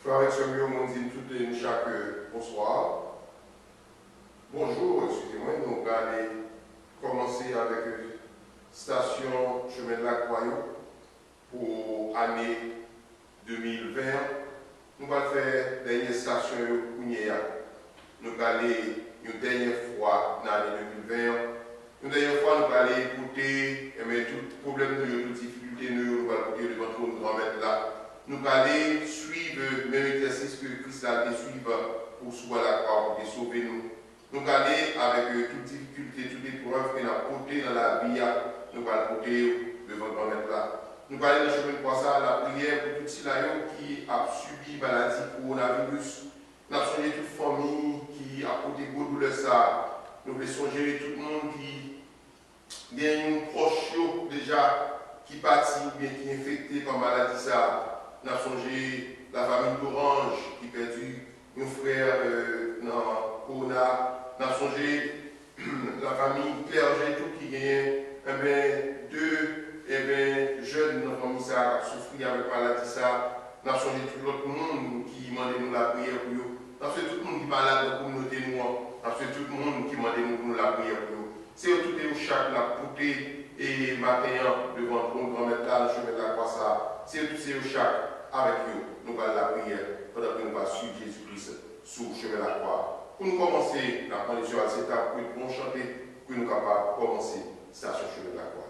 Frères et sœurs, on dit tout et chaque bonsoir. Bonjour, excusez-moi, nous allons commencer avec station Chemin de la Croix pour l'année 2020. Nous allons faire la dernière station nous allons aller une dernière fois dans l'année 2020. Une dernière fois, nous allons écouter tout problème, toute difficulté, nous allons écouter devant nous grand-mère là. Nous allons suivre le même exercice que Christ a été suivi pour sauver la croix, pour sauver nous. Nous allons avec toute difficulté, toute épreuve qu'on a portée dans la vie, nous allons porter devant grand-mère là. Nous allons dans le chemin de croix, la prière pour tous ceux qui ont subi la maladie coronavirus. Nous avons songé toute famille qui a porté beaucoup de douleur ça. Nous voulons songer tout le monde qui a une proche déjà qui partit ou bien qui est infecté par la maladie ça. Nous avons songé la famille d'Orange qui a perdu un frère dans Corona. Nous avons songé la famille Clergé tout qui gagne deux jeunes dans la famille ça qui souffert avec la maladie ça. Nous avons songé tout l'autre monde qui demandait nous la prière pour eux. Nous avons fait tout le monde qui parle dans la communauté noire. Nous avons fait tout le monde qui demandait nous la prière pour eux. C'est tout et chaque la portée et matin devant ton grand-mère là, le chemin de la croix ça. C'est tout c'est chaque avec eux. Nous allons la prière pendant que nous allons suivre Jésus-Christ sur le chemin de la croix. Pour nous commencer la condition à cette étape, pour nous chanter, pour nous capables de commencer station chemin de la croix.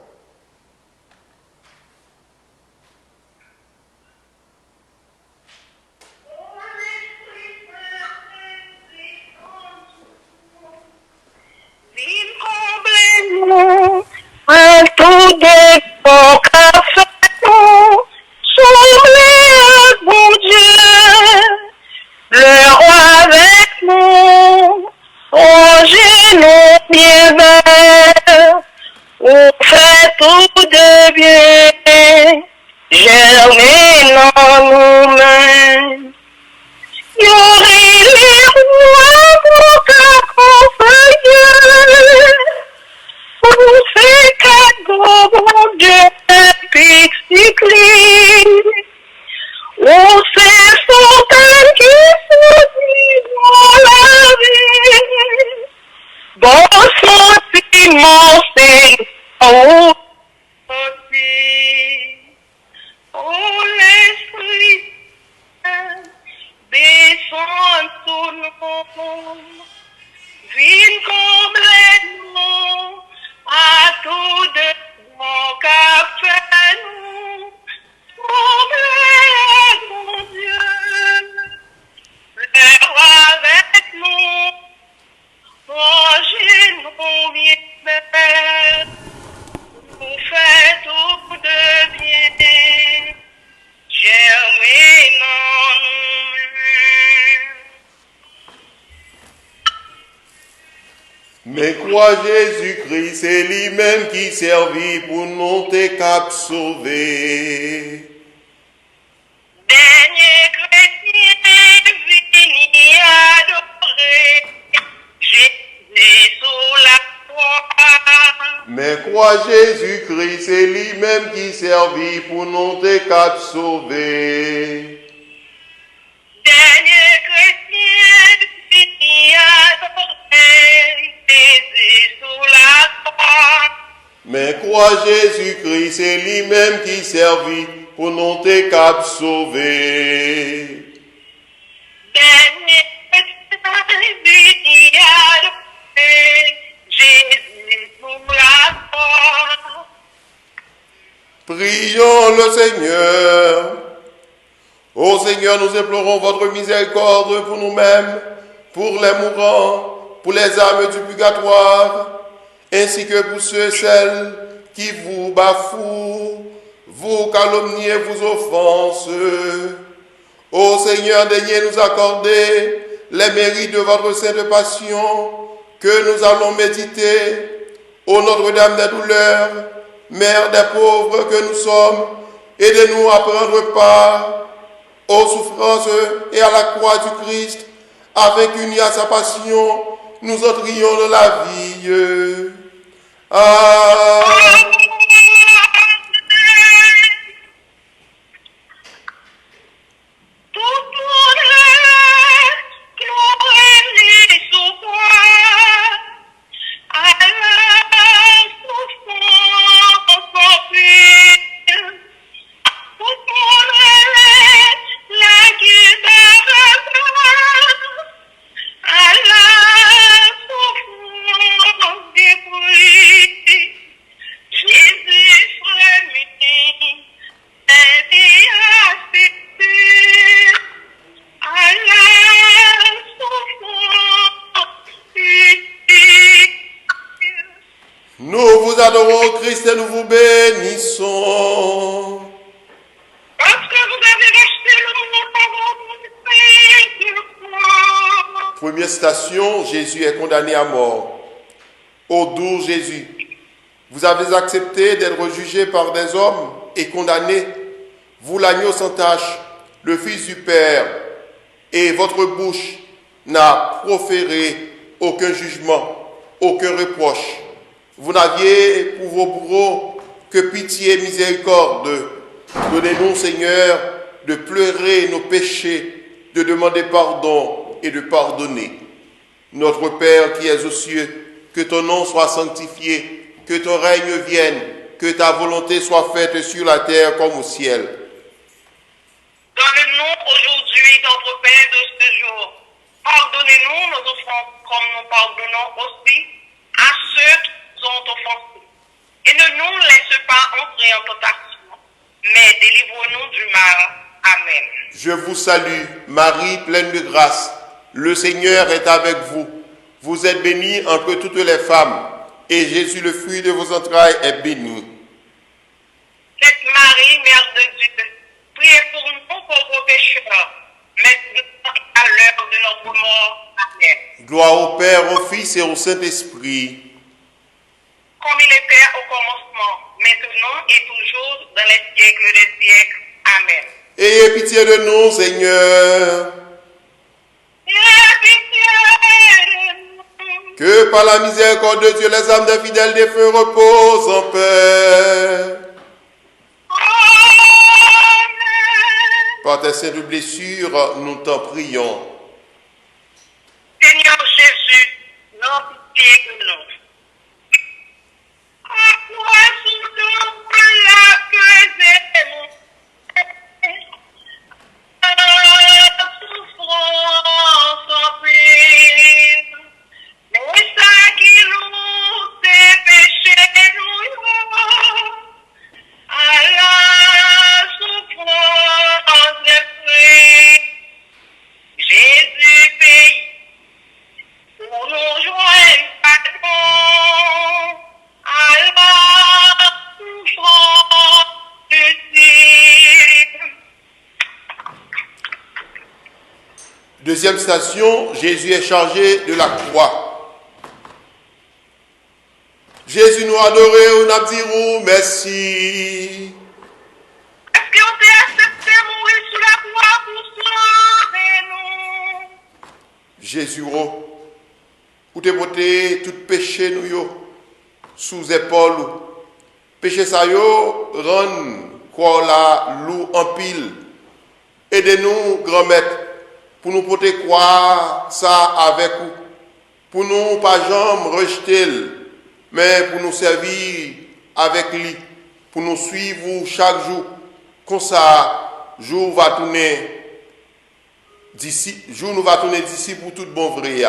Un tout de ton café, soufflez, bon Dieu, le roi avec nous, au genou pieds verts, on fait tout de bien, germer en nous-mêmes. Y aurait les rois pour t'accompagner. On fait cadeau, bon Dieu, pixicline. On fait fontaine qui se dans la vie. Bon sentiment, c'est oh, oh, l'esprit descend sur nous. Viens comme les mots. À tout de mon café, nous, mon Dieu, le roi avec nous, manger nos miens, nous fait tout de bien, germer en nous. Mais crois Jésus-Christ, c'est lui-même qui servit pour nous te cap sauver. Dernier chrétien vini adorer Jésus sous la croix. Mais crois Jésus-Christ, c'est lui-même qui servit pour nous te cap sauver. Dernier chrétien vini adorer Jésus sous la croix. Mais crois Jésus-Christ, c'est lui-même qui servit pour nous te cap sauver. Dernier chrétien vini adorer Jésus sous la croix. Prions le Seigneur. Ô Seigneur, nous implorons votre miséricorde pour nous-mêmes, pour les mourants, pour les âmes du purgatoire, ainsi que pour ceux et celles qui vous bafouent, vous calomniez, vous offensent. Ô Seigneur, daignez nous accorder les mérites de votre sainte passion que nous allons méditer. Ô Notre-Dame des douleurs, Mère des pauvres que nous sommes, aidez-nous à prendre part aux souffrances et à la croix du Christ, afin qu'unis à sa passion, nous entrions dans la vie. Amen. Tout Nous vous adorons, Christ, et nous vous bénissons. Parce que vous avez racheté le monde par votre sacrifice. Première station, Jésus est condamné à mort. Ô doux Jésus, vous avez accepté d'être jugé par des hommes et condamné, vous l'agneau sans tache, le Fils du Père, et votre bouche n'a proféré aucun jugement, aucun reproche. Vous n'aviez pour vos bourreaux que pitié et miséricorde. Donnez-nous, Seigneur, de pleurer nos péchés, de demander pardon et de pardonner. Notre Père qui es aux cieux, que ton nom soit sanctifié, que ton règne vienne, que ta volonté soit faite sur la terre comme au ciel. Donne-nous aujourd'hui notre pain de ce jour. Pardonnez-nous nos offenses comme nous pardonnons aussi à ceux qui nous ont offensés. Et ne nous laisse pas entrer en tentation, mais délivre-nous du mal. Amen. Je vous salue, Marie, pleine de grâce. Le Seigneur est avec vous. Vous êtes bénie entre toutes les femmes, et Jésus, le fruit de vos entrailles, est béni. Sainte Marie, Mère de Dieu, priez pour nous pauvres pécheurs, maintenant et à l'heure de notre mort. Amen. Gloire au Père, au Fils et au Saint-Esprit. Comme il était au commencement, maintenant et toujours dans les siècles des siècles. Amen. Ayez pitié de nous, Seigneur. Ayez pitié de nous. Que par la miséricorde de Dieu, les âmes des fidèles défunts reposent en paix. Amen. Par tes saintes blessures, nous t'en prions. Seigneur Jésus, non pitié de nous. Après sous la que souffrance en paix. Mais ça qui nous est péché, nous à la souffrance des frères. Jésus paye pour nous joindre pardon à la souffrance du ciel. Deuxième station, Jésus est chargé de la croix. Jésus nous a adorés, on a dit merci. Est-ce qu'on t'a accepté mourir sous la croix pour sauver nous? Jésus, pour te porter tout péché nous yo, sous épaule. Péché ça yo, rend quoi la loup en pile. Aidez-nous, grand maître, pour nous porter quoi ça avec vous. Pour nous pas jamais rejeter, mais pour nous servir avec lui, pour nous suivre chaque jour. Comme ça, jour va tourner d'ici, jour nous va tourner d'ici pour tout bon vrai.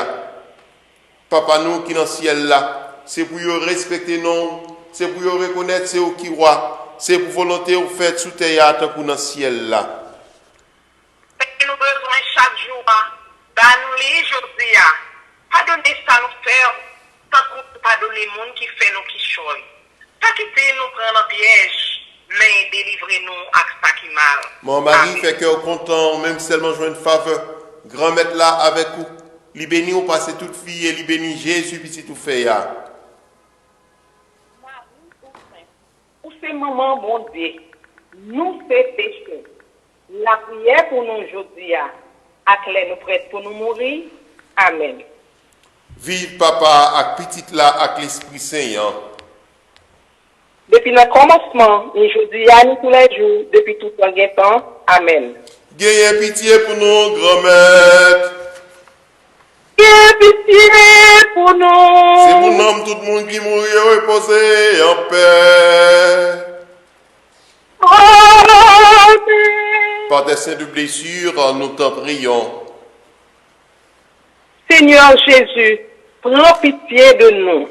Papa nous qui dans le ciel là, c'est pour y respecter nous, c'est pour y reconnaître c'est au qui roi, c'est pour volonté ou fait sous terre tant pour dans le ciel là. Nous besoin chaque jour, dans nous les aujourd'hui, pardonnez ça nous faire, tant que pardonnez les gens qui fait nous qui choy. Pas quitter nous prendre un piège, mais délivrez-nous à ça qui mal. Mon mari Amen. fait cœur content, même seulement jouer une faveur. Grand maître là avec vous. Li béni ou passe toute fille et li béni Jésus puis tout fait ya. Pour ces moments, bon Dieu, nous fait péché. La prière pour nous aujourd'hui, à clair nous prête pour nous mourir. Amen. Vive papa avec petite là avec l'Esprit Saint. Depuis le commencement, aujourd'hui, nous tous les jours, depuis tout le temps. Amen. Gagnez pitié pour nous, grand maître. Ayez pitié pour nous. C'est pour nous tout le monde qui mourit reposer en paix. Amen. Par tes saintes blessures, nous t'en prions. Seigneur Jésus, prends pitié de nous.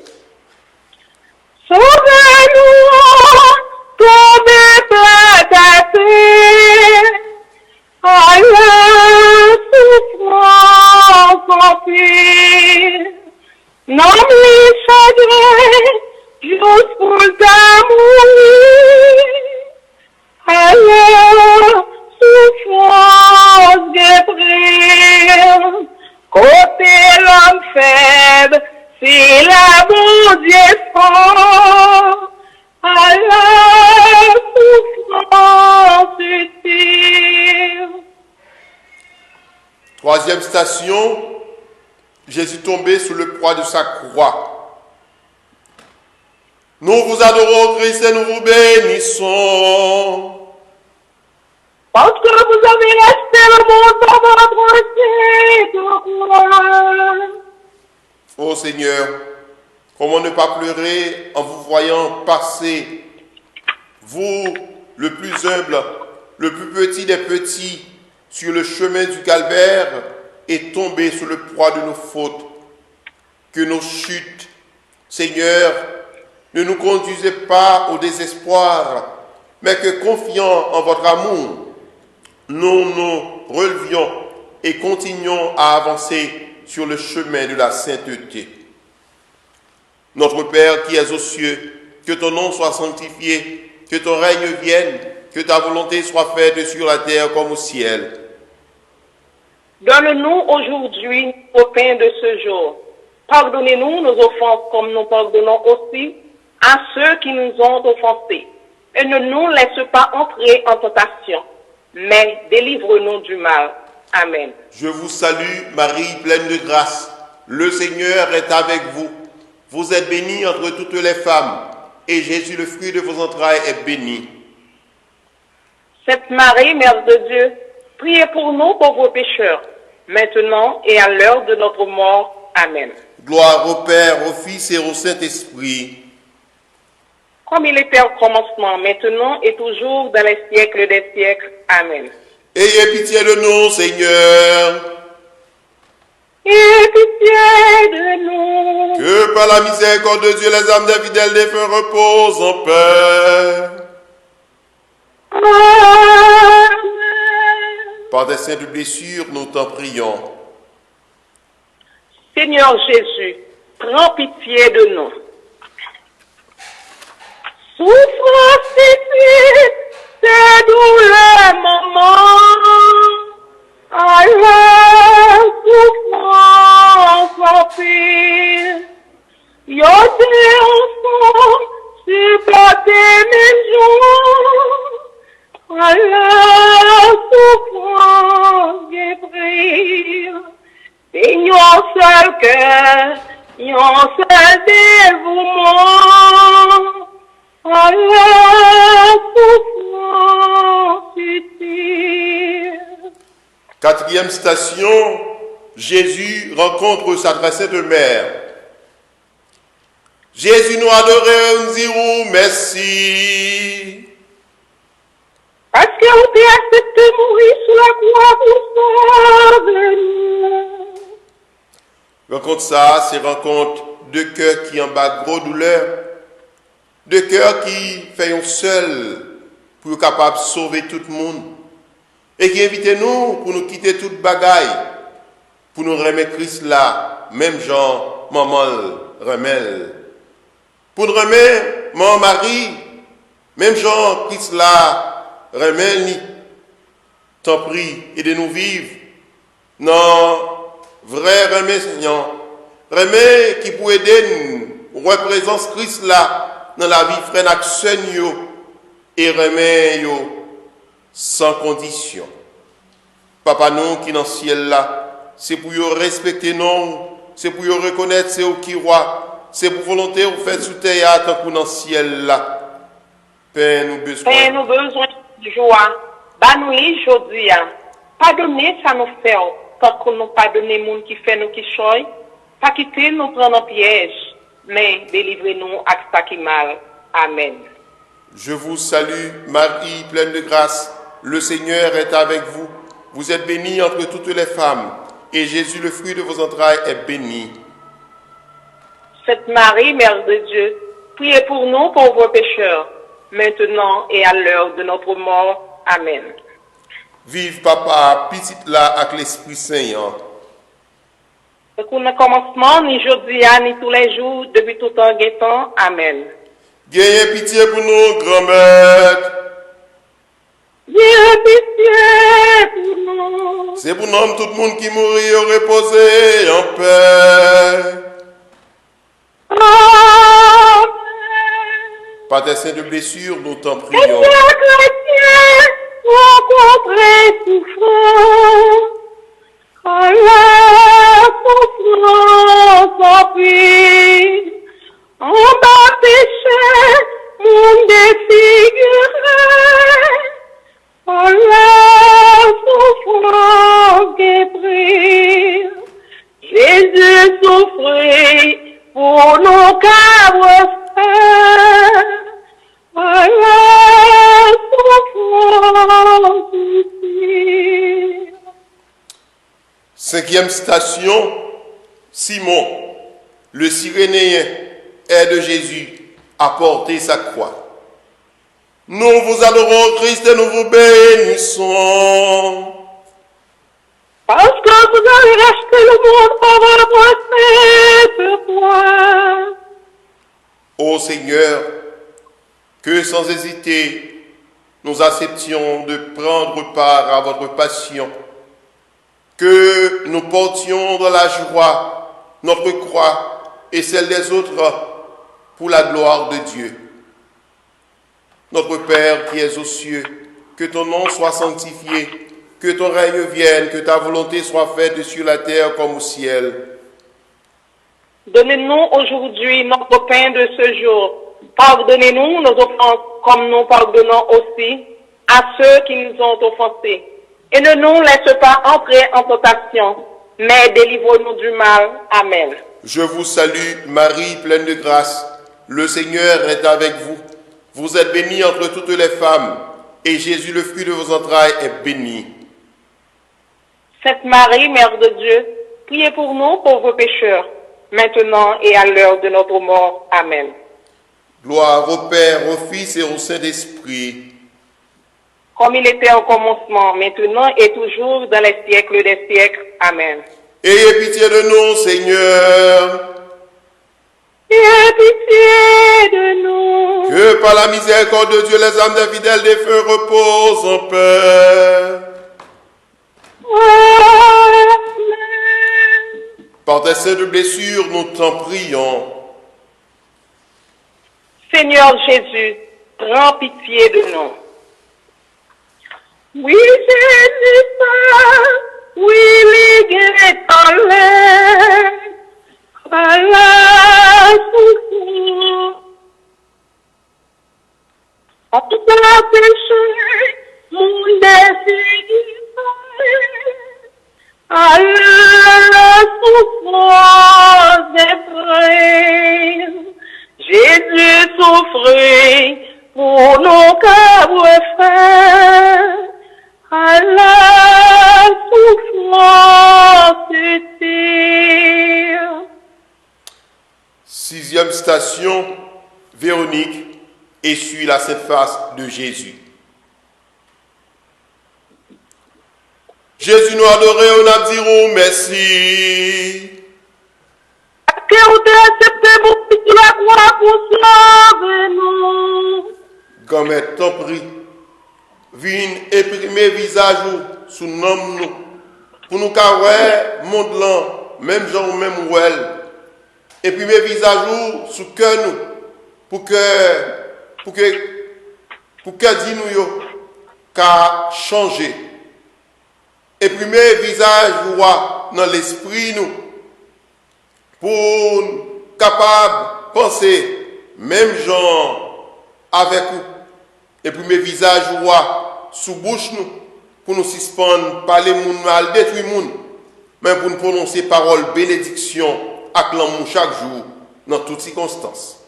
Sauvez-nous, tombez par ta terre, à la souffrance en paix. Non, les chagrins, je pour t'amourir, à la souffrance Gabriel, côté l'homme faible, c'est la bon Dieu fort, à la souffrance utile. Troisième station, Jésus tombé sous le poids de sa croix. Nous vous adorons, Christ, et nous vous bénissons. Parce que vous avez resté le monde dans votre séjour. Ô Seigneur, comment ne pas pleurer en vous voyant passer, vous, le plus humble, le plus petit des petits, sur le chemin du calvaire et tomber sous le poids de nos fautes, que nos chutes, Seigneur, ne nous conduisez pas au désespoir, mais que confiant en votre amour, nous nous relevions et continuons à avancer sur le chemin de la sainteté. Notre Père qui es aux cieux, que ton nom soit sanctifié, que ton règne vienne, que ta volonté soit faite sur la terre comme au ciel. Donne-nous aujourd'hui notre pain de ce jour. Pardonnez-nous nos offenses comme nous pardonnons aussi à ceux qui nous ont offensés. Et ne nous laisse pas entrer en tentation, mais délivre-nous du mal. Amen. Je vous salue, Marie, pleine de grâce. Le Seigneur est avec vous. Vous êtes bénie entre toutes les femmes, et Jésus, le fruit de vos entrailles, est béni. Sainte Marie, Mère de Dieu, priez pour nous pauvres pécheurs, maintenant et à l'heure de notre mort. Amen. Gloire au Père, au Fils et au Saint-Esprit. Comme il était au commencement, maintenant et toujours dans les siècles des siècles. Amen. Ayez pitié de nous, Seigneur. Aie pitié de nous. Que par la miséricorde de Dieu, les âmes des fidèles défunts reposent en paix. Amen. Par des saintes blessures, nous t'en prions. Seigneur Jésus, prends pitié de nous. Souffrance ici, c'est douleur, maman. À la souffrance empire. Yo t'es ensemble, supporter mes jours. À la souffrance Gabriel. Yon seul cœur, yon seul dévouement. À la souffrance utile. Quatrième station, Jésus rencontre sa très sainte mère. Jésus nous adorait, nous dirons merci. Parce que vous avez accepté de mourir sous la croix pour sauver-nous. Rencontre ça, c'est rencontre de cœur qui en bat gros douleur, de cœur qui fait un seul pour être capable de sauver tout le monde, et qui invite nous pour nous quitter toute bagaille, pour nous remettre Christ là, même Jean, maman remel, pour nous remettre mon mari, même Jean Christ là, remel ni, t'en prie, aidez-nous vivre, non. Vrai remède, Seigneur. Remède qui peut aider nous, représente Christ là, dans la vie frère d'action, et remède sans condition. Papa, nous qui dans le ciel là, c'est pour respecter nous, c'est pour reconnaître c'est qui roi, c'est pour volonté vous faire sous terre tant que dans le ciel là. Père, nous besoin. Père, nous besoin de joie. Banouille aujourd'hui. Pardonnez ça nous fait. Tant qu'on nous pardonne les gens qui fait nous qui choy, pas quitter nous prendre en piège, mais délivrez-nous à ça qui mal. Amen. Je vous salue, Marie, pleine de grâce. Le Seigneur est avec vous. Vous êtes bénie entre toutes les femmes, et Jésus, le fruit de vos entrailles, est béni. Sainte Marie, Mère de Dieu, priez pour nous pauvres pécheurs, maintenant et à l'heure de notre mort. Amen. Vive papa, petite là avec l'Esprit Saint. Pour le commencement, ni aujourd'hui, ni tous les jours, depuis tout temps guettant. Amen. Gagnez pitié pour nous, grand-mère. Ayez pitié pour nous. C'est pour nous tout le monde qui mourit au reposer en paix. Amen. Par tes saintes blessures, nous t'en Et prions. chers chrétiens rencontrés souffrants, à la souffrance en vie, en bas péché, monde défiguré, à la souffrance guérie. Jésus souffrit pour nos cabres frères, à la souffrance ici. Cinquième station, Simon, le Cyrénéen, aide Jésus à porter sa croix. Nous vous adorons, Christ, et nous vous bénissons. Parce que vous avez racheté le monde par votre sacrifice. Ô Seigneur, que sans hésiter, nous acceptions de prendre part à votre passion, que nous portions dans la joie notre croix et celle des autres pour la gloire de Dieu. Notre Père qui es aux cieux, que ton nom soit sanctifié, que ton règne vienne, que ta volonté soit faite sur la terre comme au ciel. Donnez-nous aujourd'hui notre pain de ce jour. Pardonnez-nous nos offenses comme nous pardonnons aussi à ceux qui nous ont offensés. Et ne nous laisse pas entrer en tentation, mais délivre-nous du mal. Amen. Je vous salue, Marie, pleine de grâce. Le Seigneur est avec vous. Vous êtes bénie entre toutes les femmes, et Jésus, le fruit de vos entrailles, est béni. Sainte Marie, Mère de Dieu, priez pour nous pauvres pécheurs, maintenant et à l'heure de notre mort. Amen. Gloire au Père, au Fils et au Saint-Esprit. Comme il était au commencement, maintenant et toujours dans les siècles des siècles. Amen. Ayez pitié de nous, Seigneur. Ayez pitié de nous. Que par la miséricorde de Dieu, les âmes des fidèles défunts reposent en paix. Amen. Par tes saintes blessures, nous t'en prions. Seigneur Jésus, prends pitié de nous. Oui, Jésus, oui, l'Église en l'air, à la souffrance. En tout cas, péché, mon défiguré, à la souffrance des frères. Jésus souffrit pour nos cabres frères, à la souffrance utile. Sixième station, Véronique essuie la sainte face de Jésus. Jésus nous adorait, on a dit oh, merci. Que vous acceptez mon fils la croix pour sauver nous. Gomet, t'en prie, viens imprimer visage sous nom nous, pour nous carrer monde là, même gens même ouel, imprimer visage sous cœur nous, pour que dit nous yo, qu'a changer. Imprimer visage dans l'esprit nous, pour capable penser même gens avec nous. Et puis mes visages roi sous bouche nous pour nous suspendre parler moun mal détruire moun mais pour nous prononcer parole bénédiction avec l'amour chaque jour dans toutes circonstances.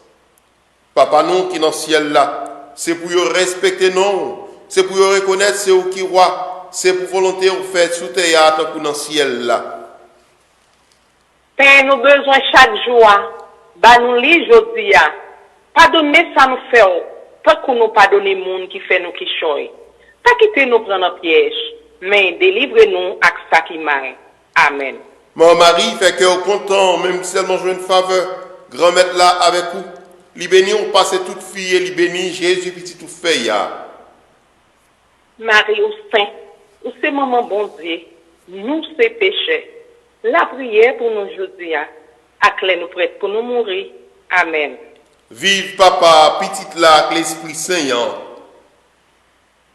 Papa nous qui dans le ciel là, c'est pour respecter nous, c'est pour reconnaître c'est où qui roi, c'est pour volonté ou fait sous terre tant que dans le ciel là. Père, nous besoin chaque jour, bah nous li jodi a. Pardonnez ça nous fait, pas qu'on nous pardonne les monde qui fait nous qui choy. Pas quitter nous prendre un piège, mais délivrez-nous avec ça qui mal. Amen. Mon mari fait que au content, même seulement jouer une faveur, grand-mère là avec vous, li béni ou passe toute fille, li béni Jésus petit tout fait ya. Marie ou Saint, ou c'est maman bon Dieu, nous c'est péchés. La prière pour nous aujourd'hui, à clé nous prête pour nous mourir. Amen. Vive papa, petite là, avec l'Esprit Saint yan.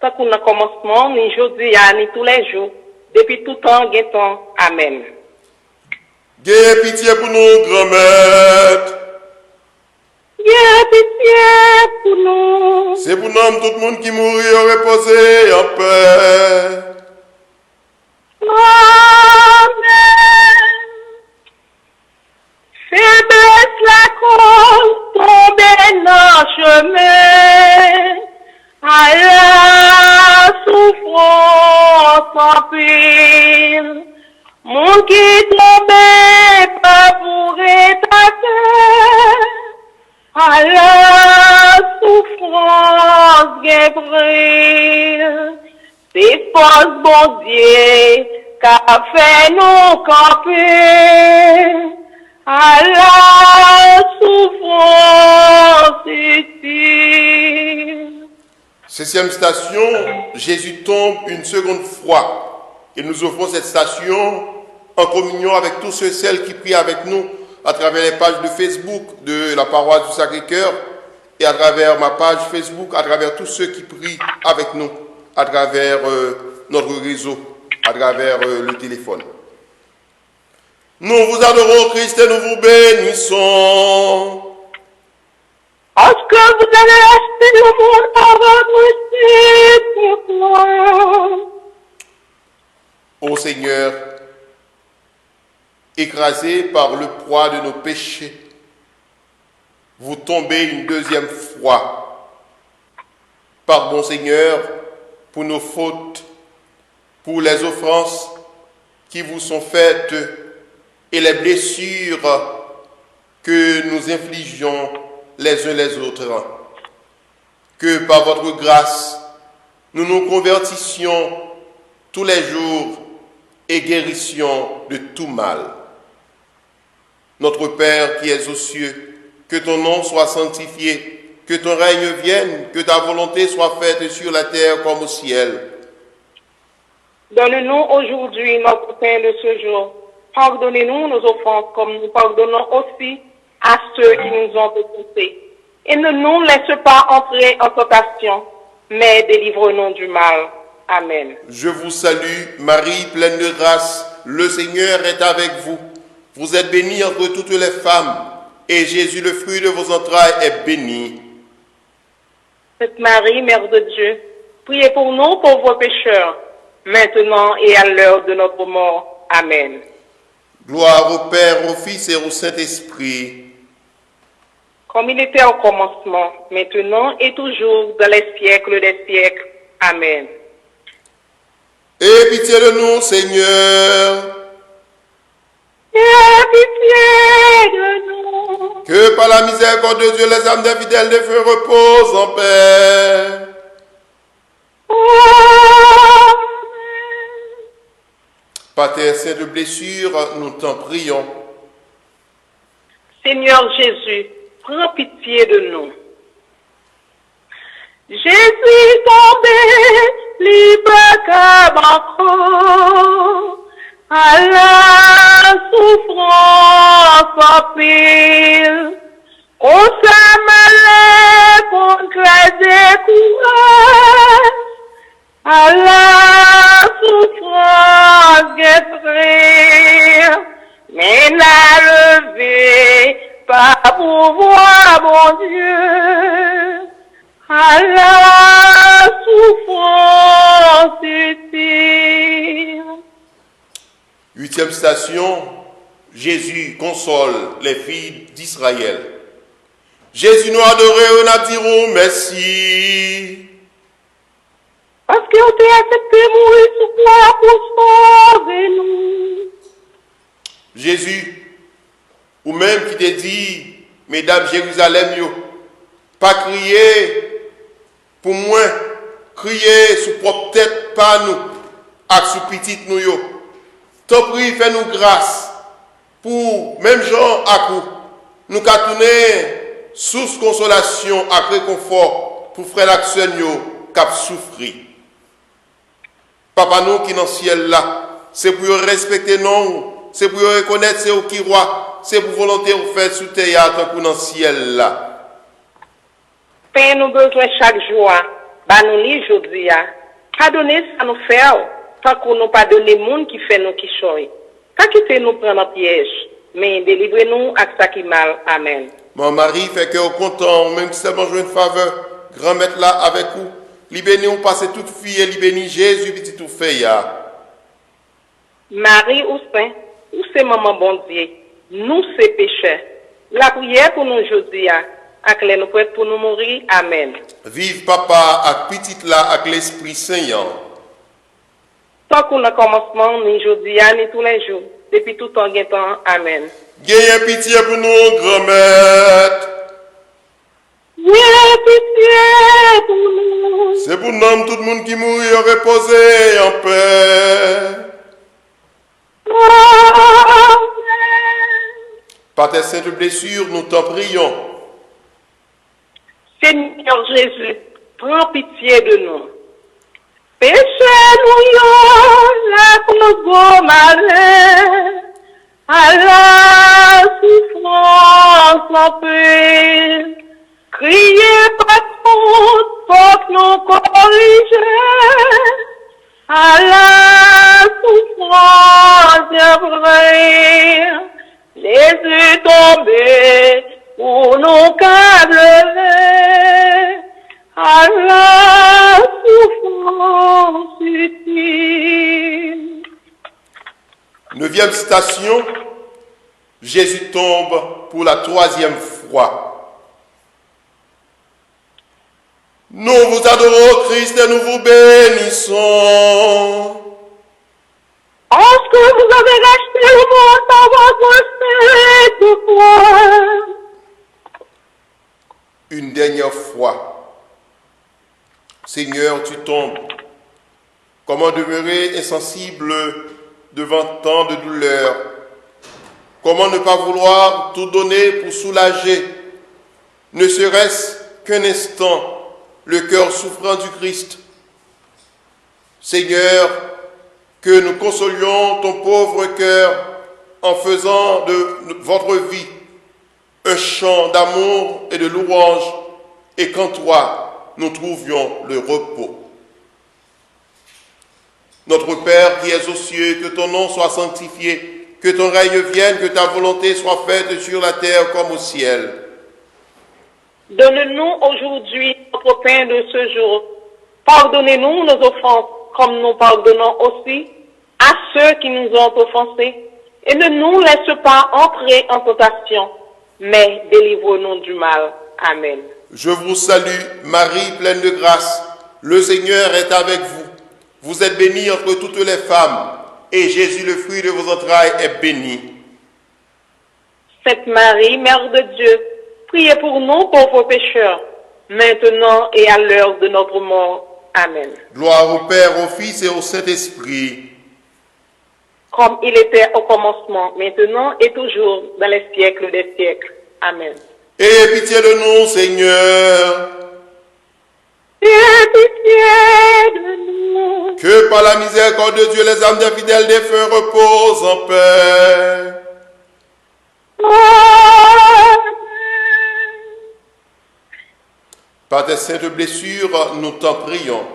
Tant qu'on a commencement, ni aujourd'hui, ni tous les jours, depuis tout temps, temps. Amen. Gaie pitié pour nous, grand-mère. Pitié pour nous. C'est pour nous tout le monde qui mourit au reposé en paix. Amen. Faiblesse la cause, tomber dans le chemin. À la souffrance en pile. Mon qui tombait pas pour étater. À la souffrance brille. C'est force bon Dieu qu'a fait nous camper. À la souffrance utile. 6e station, Jésus tombe une seconde fois. Et nous offrons cette station en communion avec tous ceux et celles qui prient avec nous à travers les pages de Facebook de la paroisse du Sacré-Cœur et à travers ma page Facebook, à travers tous ceux qui prient avec nous, à travers notre réseau, à travers le téléphone. Nous vous adorons, Christ, et nous vous bénissons. Parce que vous allez acheter le monde par votre sacrifice. Ô Seigneur, écrasé par le poids de nos péchés, vous tombez une deuxième fois. Pardon, Seigneur, pour nos fautes, pour les offenses qui vous sont faites et les blessures que nous infligeons les uns les autres. Que par votre grâce, nous nous convertissions tous les jours et guérissions de tout mal. Notre Père qui es aux cieux, que ton nom soit sanctifié, que ton règne vienne, que ta volonté soit faite sur la terre comme au ciel. Donne-nous aujourd'hui notre pain de ce jour. Pardonnez-nous nos offenses comme nous pardonnons aussi à ceux qui nous ont offensés. Et ne nous laisse pas entrer en tentation, mais délivre-nous du mal. Amen. Je vous salue, Marie, pleine de grâce. Le Seigneur est avec vous. Vous êtes bénie entre toutes les femmes, et Jésus, le fruit de vos entrailles, est béni. Sainte Marie, Mère de Dieu, priez pour nous pauvres pécheurs, maintenant et à l'heure de notre mort. Amen. Gloire au Père, au Fils et au Saint-Esprit. Comme il était au commencement, maintenant et toujours, dans les siècles des siècles. Amen. Aie pitié de nous, Seigneur. Aie pitié de nous. Que par la miséricorde de Dieu, les âmes des fidèles de feu reposent en paix. Amen. Pater Saint de blessure, nous t'en prions. Seigneur Jésus, prends pitié de nous. Jésus tombé, libre comme encore, à la souffrance en pile. On s'amalait contre les courage, à la souffrance guérir, mais la lever par pouvoir, mon Dieu. À la souffrance utile. 8e station, Jésus console les filles d'Israël. Jésus nous a adorés, nous dirons merci. Parce qu'on t'a accepté mourir sous toi pour sauver nous. Jésus, ou même qui te dit, mesdames Jérusalem, yo, pas crier pour moi, crier sous propre tête, pas nous, avec sous petite nous yo. T'en prie, fais-nous grâce pour même gens à coup, nous qu'à tourner source consolation et réconfort pour frère l'action qui a souffri. Papa nous qui dans le ciel là, c'est pour respecter nous, c'est pour reconnaître c'est au qui roi, c'est pour volonté vous faire sous terre tant que dans le ciel là. Père, nous besoin chaque jour, bah nous li aujourd'hui, pardonnez ça nous faire, tant qu'on nous pas donné monde qui fait nous qui choy. Pas quitter nous prendre un piège, mais délivrez-nous à ça qui mal. Amen. Mon mari fait que au content, même si seulement jouer une faveur, grand maître là avec vous, li béni ou passer toute fille et li béni Jésus petit tout fait ya. Marie ou Saint, ou c'est maman bon Dieu, nous c'est pécheurs. La prière pour nous aujourd'hui, à clé nous prêts pour nous mourir. Amen. Vive papa avec petite là avec l'Esprit Saint. Tant qu'on a commencement, ni aujourd'hui, ni tous les jours, depuis tout temps, amen. Gagne pitié pour nous, grand-mère. Pitié pour nous. C'est pour nous, tout le monde qui mourit reposer en paix. Amen. Par tes saintes blessures, nous t'en prions. Seigneur Jésus, prends pitié de nous. Péché-nous, la cause malheur, à la souffrance en paix. Criez patron, pour nous corriger, à la souffrance vraie. Les yeux tombés pour nous câbler, à la souffrance utile. 9e station, Jésus tombe pour la 3e fois. Nous vous adorons, Christ, et nous vous bénissons. Est-ce que vous avez racheté le monde par votre de foi? Une dernière fois, Seigneur, tu tombes. Comment demeurer insensible devant tant de douleurs? Comment ne pas vouloir tout donner pour soulager, ne serait-ce qu'un instant, le cœur souffrant du Christ? Seigneur, que nous consolions ton pauvre cœur en faisant de votre vie un chant d'amour et de louange, et qu'en toi, nous trouvions le repos. Notre Père qui es aux cieux, que ton nom soit sanctifié, que ton règne vienne, que ta volonté soit faite sur la terre comme au ciel. Donne-nous aujourd'hui notre pain de ce jour. Pardonnez-nous nos offenses, comme nous pardonnons aussi à ceux qui nous ont offensés. Et ne nous laisse pas entrer en tentation, mais délivre-nous du mal. Amen. Je vous salue, Marie, pleine de grâce. Le Seigneur est avec vous. Vous êtes bénie entre toutes les femmes, et Jésus, le fruit de vos entrailles, est béni. Sainte Marie, Mère de Dieu, priez pour nous pauvres pécheurs, maintenant et à l'heure de notre mort. Amen. Gloire au Père, au Fils et au Saint-Esprit. Comme il était au commencement, maintenant et toujours, dans les siècles des siècles. Amen. Ayez pitié de nous, Seigneur. Ayez pitié de nous. Que par la miséricorde de Dieu, les âmes des fidèles défunts reposent en paix. Amen. Par tes saintes blessures, nous t'en prions.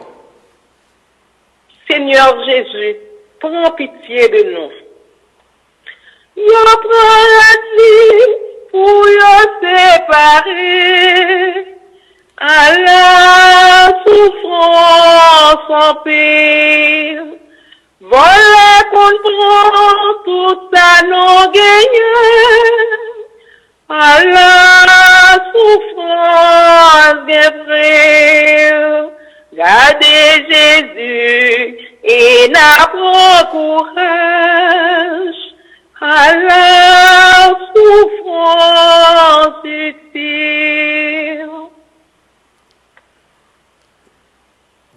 Seigneur Jésus, prends pitié de nous. Yo prends la nuit pour yo séparer à la souffrance en paix. Voilà qu'on prend tout ça nos gagnants à la souffrance des frères. Gardez Jésus et n'a courage à la souffrance utile.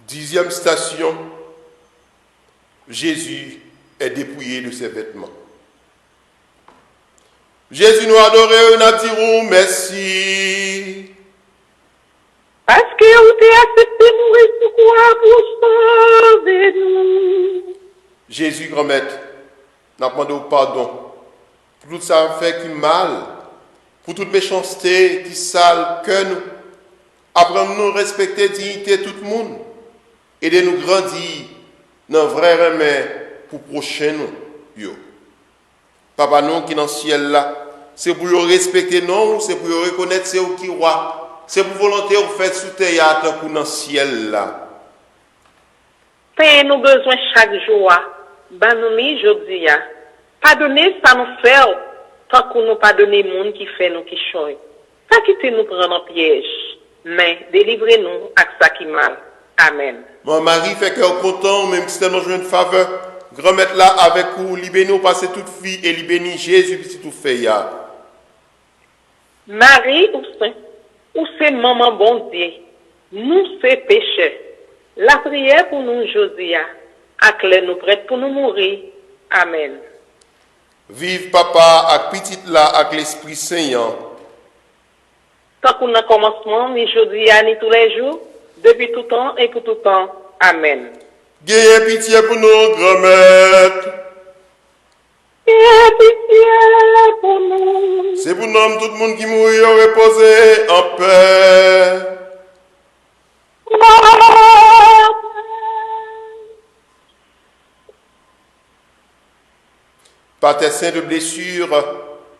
10e station, Jésus est dépouillé de ses vêtements. Jésus nous a adorés, nous a dit merci. Parce que vous avez accepté de mourir sur croix pour sauver nous. Jésus, grand-maître, nous demandons pardon pour tout ça fait qui mal, pour toute méchanceté qui sale que nous. Apprenons-nous à respecter la dignité de tout le monde et de nous grandir dans le vrai remède pour prochain nous. Yo. Papa, nous qui dans le ciel là, c'est pour respecter nous, c'est pour reconnaître c'est qui roi. C'est pour volonté vous faites sous théâtre pour dans le ciel là. Payez nous besoin chaque jour. Banoni jodi ya. Pardonnez ça nous fait tant qu'on nous pardonner monde qui fait nous qui choy. Pas quitter nous prendre en piège, mais délivrez-nous à ça qui mal. Amen. Mon mari fait cœur content, même si tellement joué une faveur. Grand-mère là avec vous, libérez-nous passer toute vie et libérez Jésus qui tout fait ya. Marie ou c'est maman bon Dieu, nous c'est pécheurs. La prière pour nous aujourd'hui, à nous prête pour nous mourir. Amen. Vive papa avec petite là avec l'Esprit Saint. Tant qu'on a commencement, ni aujourd'hui, ni tous les jours, depuis tout temps et pour tout temps. Amen. Gagnez pitié pour nous, grand-mère. Ayez pitié pour nous. C'est pour nous tout le monde qui mourit reposer en paix. Par tes saints de blessures,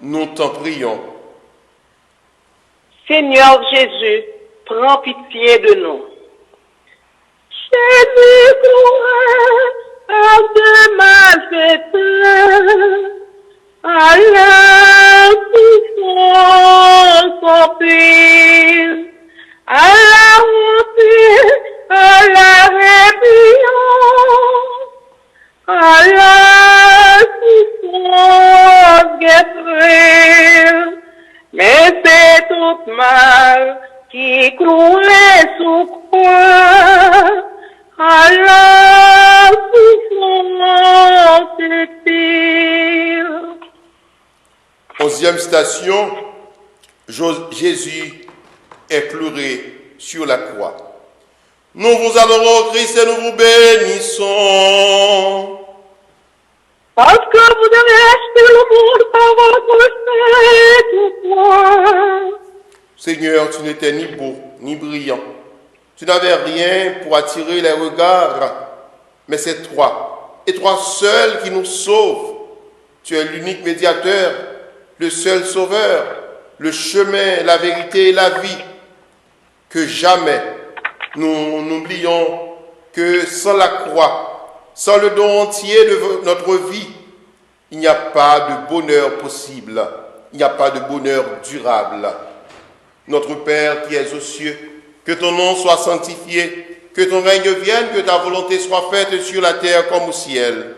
nous t'en prions. Seigneur Jésus, prends pitié de nous. Jésus, courage de malfaiteurs, à la souffrance en pile, à la honte, à la rébellion, à la souffrance guetterelle. Mais c'est tout mal qui clouait sous croix, à la souffrance pire. 11e station, Jésus est pleuré sur la croix. Nous vous adorons, Christ, et nous vous bénissons. Parce que vous avez acheté le monde par votre sainte. Seigneur, tu n'étais ni beau, ni brillant. Tu n'avais rien pour attirer les regards, mais c'est toi, et toi seul qui nous sauves. Tu es l'unique médiateur, le seul sauveur, le chemin, la vérité et la vie. Que jamais nous n'oublions que sans la croix, sans le don entier de notre vie, il n'y a pas de bonheur possible, il n'y a pas de bonheur durable. Notre Père qui es aux cieux, que ton nom soit sanctifié, que ton règne vienne, que ta volonté soit faite sur la terre comme au ciel.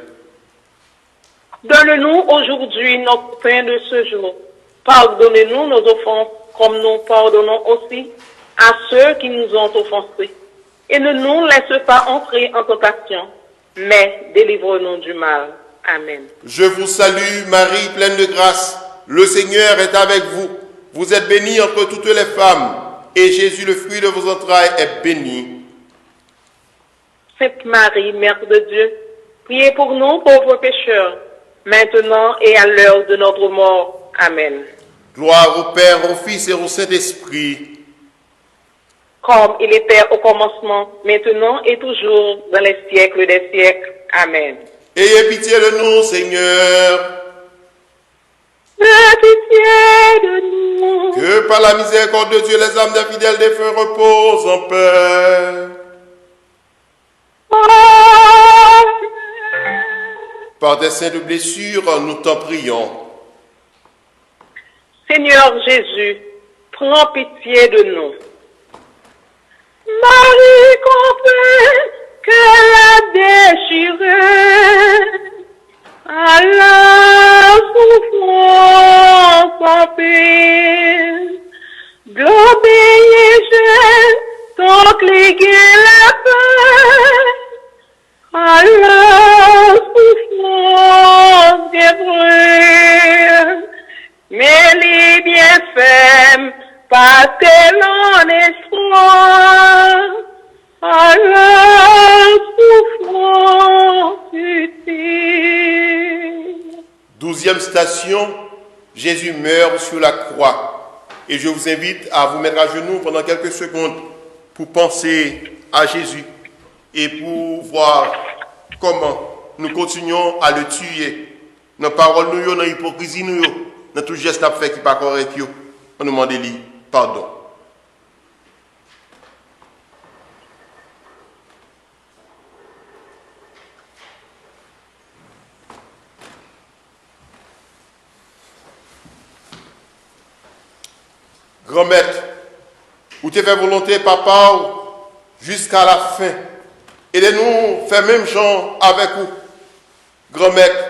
Donne-nous aujourd'hui notre pain de ce jour. Pardonnez-nous nos offenses, comme nous pardonnons aussi à ceux qui nous ont offensés. Et ne nous laisse pas entrer en tentation, mais délivre-nous du mal. Amen. Je vous salue, Marie, pleine de grâce. Le Seigneur est avec vous. Vous êtes bénie entre toutes les femmes, et Jésus, le fruit de vos entrailles, est béni. Sainte Marie, Mère de Dieu, priez pour nous pauvres pécheurs, maintenant et à l'heure de notre mort. Amen. Gloire au Père, au Fils et au Saint-Esprit. Comme il était au commencement, maintenant et toujours, dans les siècles des siècles. Amen. Ayez pitié de nous, Seigneur. Ayez pitié de nous. Que par la miséricorde de Dieu, les âmes des fidèles défunts reposent en paix. Par des saints de blessures, nous t'en prions. Seigneur Jésus, prends pitié de nous. Marie comprend qu'elle a déchiré à la souffrance en paix. Globélier, tant cléguer la paix à la souffrance guerrière. mais les bienfaits, parce que l'on espoir à la souffrance utile. 12e station, Jésus meurt sur la croix. Et je vous invite à vous mettre à genoux pendant quelques secondes pour penser à Jésus et pour voir comment nous continuons à le tuer. Nos paroles, nous, dans l'hypocrisie, nous, dans tout geste à faire qui n'est pas correct, on nous demande pardon. Grand maître, où tu fais volonté, papa, jusqu'à la fin. Et de nous faire même genre avec vous. Grand maître,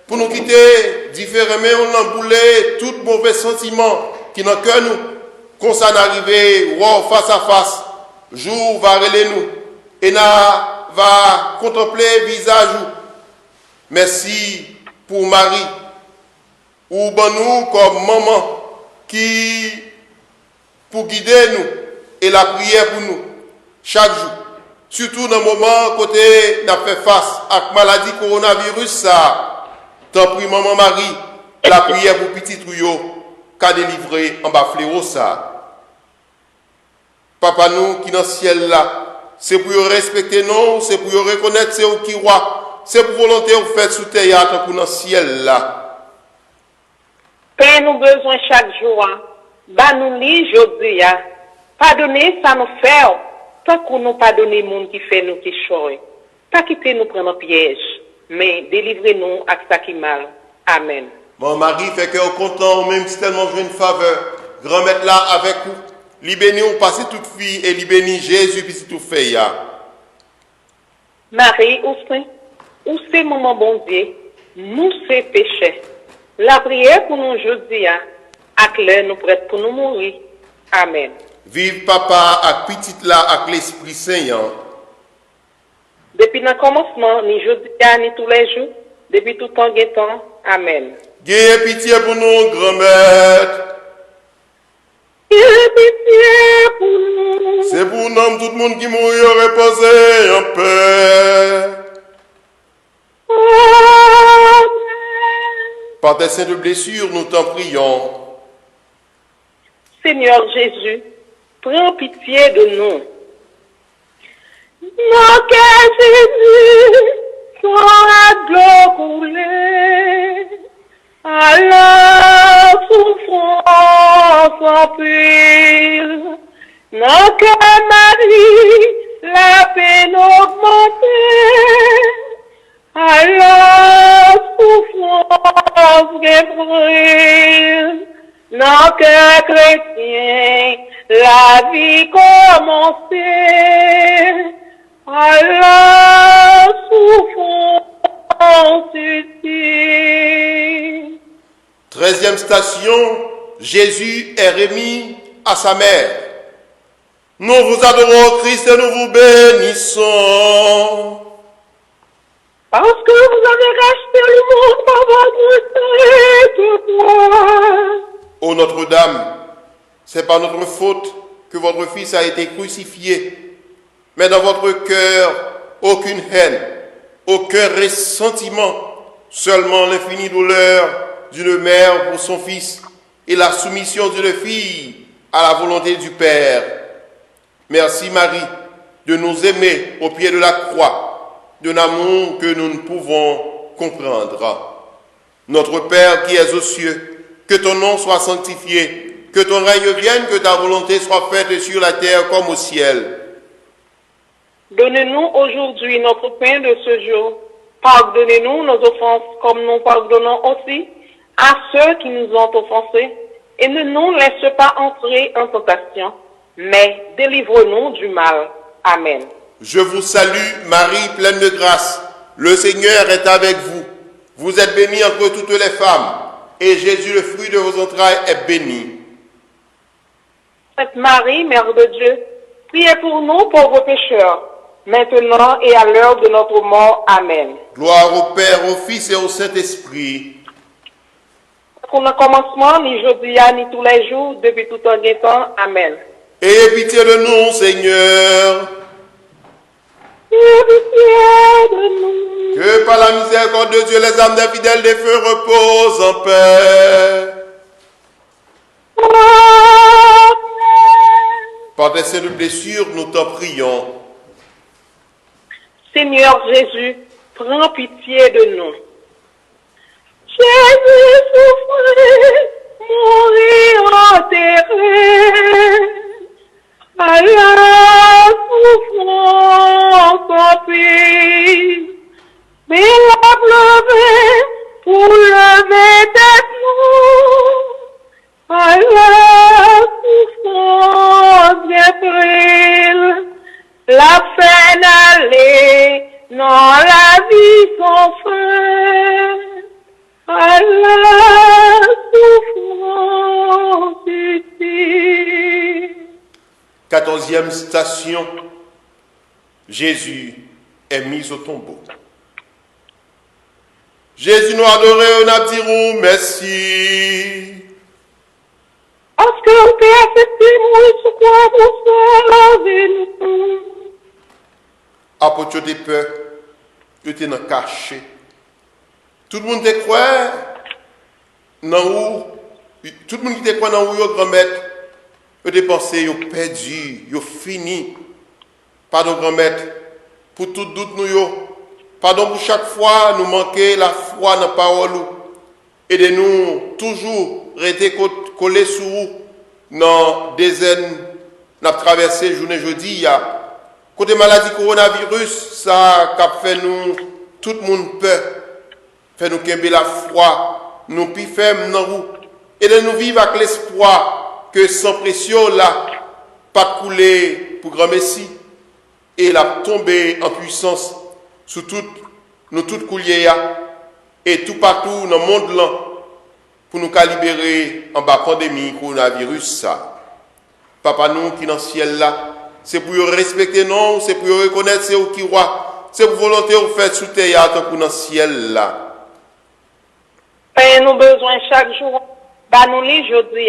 pour nous quitter différemment, on a boulé tout mauvais sentiment qui dans le cœur nous. Quand ça n'arrive, wow, face à face, jour va relayer nous. Et va contempler visage. Merci pour Marie. Ou ben nous comme maman qui pour guider nous et la prière pour nous chaque jour. Surtout dans le moment côté n'a fait face à la maladie coronavirus ça. Tant prie maman Marie, la prière pour petit trouillot qu'a délivré en bas fléau ça. Papa nous qui dans le ciel là, c'est pour respecter nous, c'est pour reconnaître c'est au qui roi, c'est pour volonté vous faire sous terre pour dans le ciel là. Père nous besoin chaque jour. Bah nous li jodi a. Pardonnez ça nous fait. Tant qu'on nous pardonne monde qui fait nous qui choy. Pas quitter nous prendre un piège, mais délivrez-nous à ça qui mal. Amen. Mon mari fait que au content, même si tellement joué une faveur, grand maître là avec vous. Li béni ou passer toute fille et li béni Jésus puis tout fait ya. Marie ou c'est maman bon Dieu, nous c'est péché. La prière pour nous jodi a, ak l'heure nous prête pour nous mourir. Amen. Vive papa ak petite là ak l'Esprit Saint. Depuis le commencement, ni jodi a, ni tous les jours, depuis tout temps et temps. Amen. Gaye pitié pour nous, grand maître. Ayez pitié pour nous. C'est pour nous tout le monde qui mourit reposer en paix. Amen. Par tes saintes blessures, nous t'en prions. Seigneur Jésus, prends pitié de nous. Nos cœurs, Jésus, sont à l'eau coulée, à la souffrance en pire. Nos cœurs, Marie, la peine augmentée, à la souffrance brûle. Nos cœurs chrétiens, la vie commencée, à la souffrance utile. 13e station, Jésus est remis à sa mère. Nous vous adorons, Christ, et nous vous bénissons. Parce que vous avez racheté le monde par votre sacrifice. Ô Notre-Dame, c'est par notre faute que votre Fils a été crucifié. Mais dans votre cœur, aucune haine, aucun ressentiment, seulement l'infinie douleur d'une mère pour son Fils et la soumission d'une fille à la volonté du Père. Merci Marie de nous aimer au pied de la croix, d'un amour que nous ne pouvons comprendre. Notre Père qui es aux cieux, que ton nom soit sanctifié, que ton règne vienne, que ta volonté soit faite sur la terre comme au ciel. Donnez-nous aujourd'hui notre pain de ce jour. Pardonnez-nous nos offenses comme nous pardonnons aussi à ceux qui nous ont offensés. Et ne nous laisse pas entrer en tentation, mais délivre-nous du mal. Amen. Je vous salue, Marie, pleine de grâce. Le Seigneur est avec vous. Vous êtes bénie entre toutes les femmes, et Jésus, le fruit de vos entrailles, est béni. Sainte Marie, Mère de Dieu, priez pour nous pauvres pécheurs, maintenant et à l'heure de notre mort. Amen. Gloire au Père, au Fils et au Saint-Esprit. Pour le commencement, ni jeudi, ni tous les jours, depuis tout un temps. Amen. Ayez pitié de nous, Seigneur, Ayez pitié de nous. que par la miséricorde de Dieu, les âmes des fidèles des feux reposent en paix. Amen. Par tes saintes blessures, nous t'en prions. Seigneur Jésus, prends pitié de nous. Jésus souffrait, mourit enterré, à la souffrance en paix. Mais la pleuvé pour lever tête nous, à la souffrance bien frêle, la fin d'aller dans la vie sans fin, à la souffrance utile. 14e station, Jésus est mis au tombeau. Jésus nous a adoré, on a dit merci. Parce que t'es accepté, moi, sous quoi vous savez nous. Apôtre des peurs, tu étais dans caché. Tout le monde te croit dans où, tout le monde qui te croit dans où, yo grand-maître, tu te pensé, yo perdu, yo fini. Pardon grand-maître, pour tout doute nous yo. Pardon pour chaque fois nous manquer la foi dans la parole. Aidez-nous toujours rester collés sur vous dans des désert, nous avons traversé journée jeudi. Côté maladie coronavirus, ça a fait nous, tout le monde peur. Fait nous qu'aimer la foi, nous plus fermes dans vous. Aidez-nous vivre avec l'espoir que sans pression là, pas couler pour grand Messie. Et la tomber en puissance sous nous toutes couliers et tout partout dans le monde là pour nous libérer en bas pandémie coronavirus ça. Papa nous qui dans le ciel là, c'est pour respecter nous, c'est pour reconnaître c'est où qui roi, c'est pour volonté vous faire sous terre tant que dans le ciel là. Père, nous besoin chaque jour, bah nous les jeudi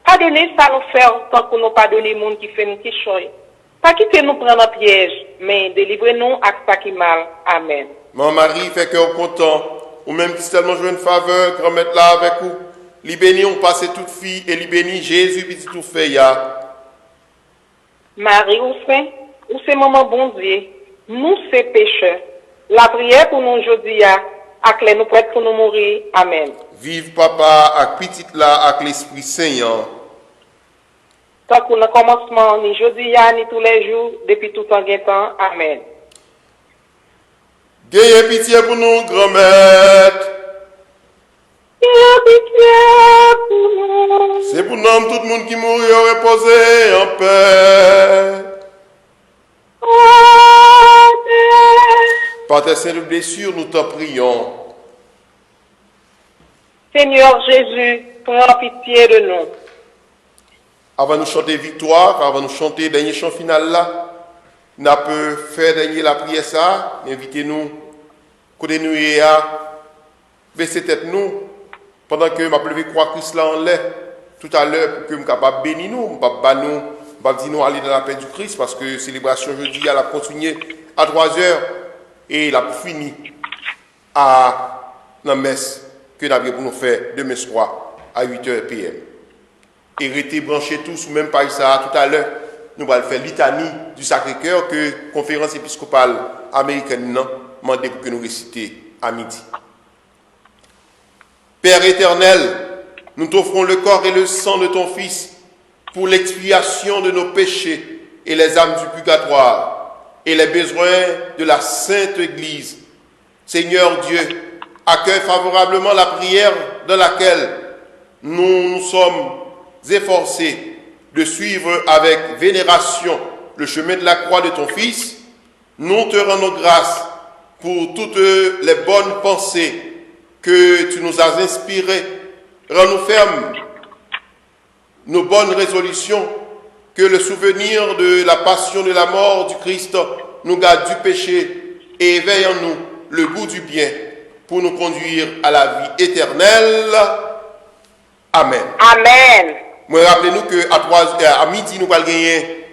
pas donner ça nous faire tant que nous pas donner monde qui fait nous qui choy. Pas quitter nous prendre un piège, mais délivrez-nous à ça qui mal. Amen. Mon mari fait cœur content, ou même qui tellement joué une faveur, grand-mère là avec vous. Li béni, on passe toute fille, et li béni Jésus, petit tout fait ya. Marie ou c'est maman bon Dieu, nous c'est pécheurs. La prière pour nous aujourd'hui, à clé nous prête pour nous mourir. Amen. Vive papa, avec petit là, avec l'Esprit Saint. Tant que le commencement, ni jeudi, ni tous les jours, depuis tout en temps. Amen. Ayez pitié pour nous, grand-mère. Ayez pitié pour nous. C'est pour nous, tout le monde qui mourit reposé en paix. Amen. Par tes saintes blessures, nous t'en prions. Seigneur Jésus, prends pitié de nous. Avant de chanter victoire, avant de chanter le dernier chant final là, nous pouvons faire dernier la prière ça, invitez-nous, côté nous et baisser tête nous, pendant que ma levé croix Christ là en l'air, tout à l'heure, pour que nous capable bénir nous, pas nous, pas dire nous aller dans la paix du Christ, parce que célébration jeudi, elle a continué à 3 heures, et elle a fini à la messe que nous avons pour nous faire demain soir à 8h PM. Et restez branchés tous, même par ça, tout à l'heure, nous allons faire litanie du Sacré-Cœur que la conférence épiscopale américaine m'a demandé pour que nous récitions à midi. Père éternel, nous t'offrons le corps et le sang de ton Fils pour l'expiation de nos péchés et les âmes du purgatoire et les besoins de la Sainte Église. Seigneur Dieu, accueille favorablement la prière dans laquelle nous nous sommes efforcés de suivre avec vénération le chemin de la croix de ton Fils. Nous te rendons grâce pour toutes les bonnes pensées que tu nous as inspirées. Rends-nous fermes nos bonnes résolutions, que le souvenir de la passion de la mort du Christ nous garde du péché et éveille en nous le goût du bien pour nous conduire à la vie éternelle. Amen. Amen. Moi, rappelez-nous qu'à midi, nous allons gagner,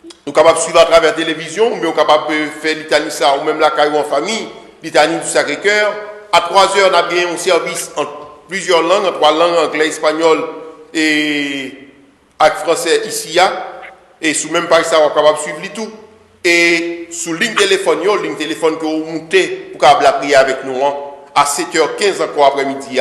nous sommes capables de suivre à travers la télévision, mais nous sommes capables de faire litanie ça, ou même la caillou en famille, litanie du Sacré-Cœur. À 3 heures, nous avons gagné un service en plusieurs langues, en 3 langues, anglais, espagnol et français ici. Et sous même par ça, on est capable de suivre les tout. Et sous ligne téléphone que vous montez pour la prière avec nous, à 7h15 encore après-midi,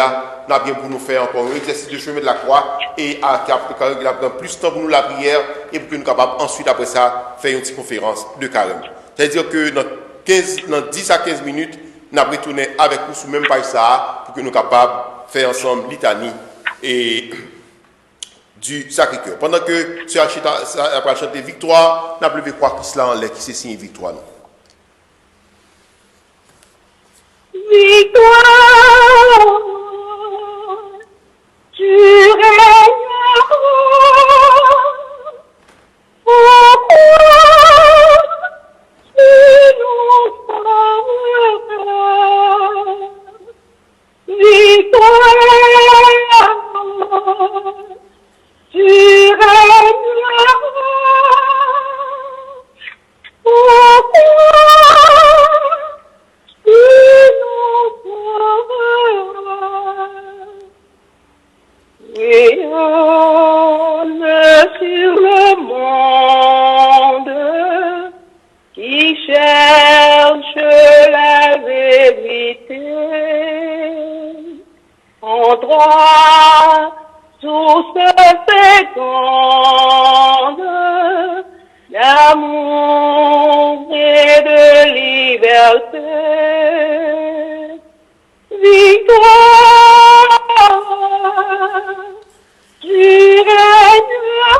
nous avons bien pour nous faire encore un exercice de chemin de la croix et à prendre plus de temps pour nous la prière et pour que nous soyons capables ensuite après ça faire une petite conférence de carême. C'est-à-dire que dans 10 à 15 minutes, nous allons retourner avec vous sous même par ça pour que nous soyons capables de faire ensemble litanie et du Sacré-Cœur. Pendant que ce après chanter victoire, nous avons croire que cela en l'air qui se signe victoire. Victoire, tu règnes. Pourquoi tu nous sauveras? Victoire, tu règnes. Pourquoi tu nous sauveras? Rayonne sur le monde qui cherche la vérité. En droit, source féconde d'amour et de liberté. Victoire, tu règneras.